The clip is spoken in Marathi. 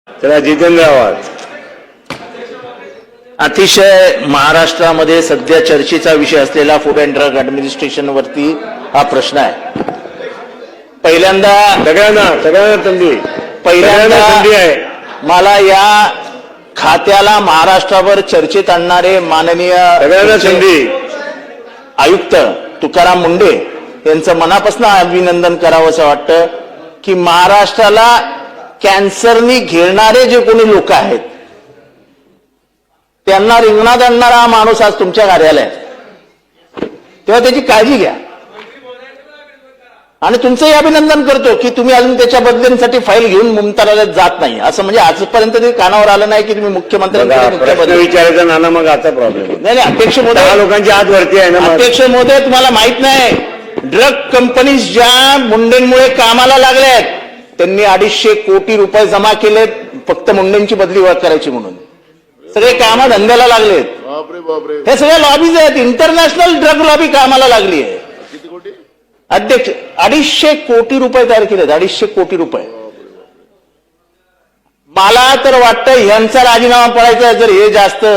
चला जितेंद्र आव्हाड. अतिशय महाराष्ट्रामध्ये सध्या चर्चेचा विषय असलेला फूड अँड ड्रग ऍडमिनिस्ट्रेशन वरती हा प्रश्न आहे. पहिल्यांदा सगळ्यांना संधी आहे. मला या खात्याला महाराष्ट्रावर चर्चेत आणणारे माननीय सगळ्यांना संधी आयुक्त तुकाराम मुंढे यांचं मनापासून अभिनंदन करावं असं वाटतं की महाराष्ट्राला कॅन्सरनी घेणारे जे कोणी लोक आहेत त्यांना रिंगणात आणणारा हा माणूस आज तुमच्या कार्यालयात, तेव्हा त्याची काळजी घ्या. आणि तुमचंही अभिनंदन करतो की तुम्ही अजून त्याच्या बदल्यांसाठी फाईल घेऊन मंत्रालयात जात नाही. असं म्हणजे आजपर्यंत ते कानावर आलं नाही की तुम्ही मुख्यमंत्र्यांकडे विचारायचा नाना, मग आता प्रॉब्लेम नाही. अध्यक्ष महोदय, लोकांची आत वरती आहे ना. अध्यक्ष महोदय, तुम्हाला माहित नाही ड्रग कंपनीज ज्या मुंडेंमुळे कामाला लागल्या आहेत त्यांनी 250 कोटी रुपये जमा केलेत फक्त मुंडेंची बदली करायची म्हणून. सगळे कामा धंद्याला लागलेत. हे सगळे लॉबीज आहेत. इंटरनॅशनल ड्रग लॉबी कामाला लागली आहे. अध्यक्ष 250 कोटी रुपये तयार केलेत. 250 कोटी रुपये. मला तर वाटतं यांचा राजीनामा पडायचा जर हे जास्त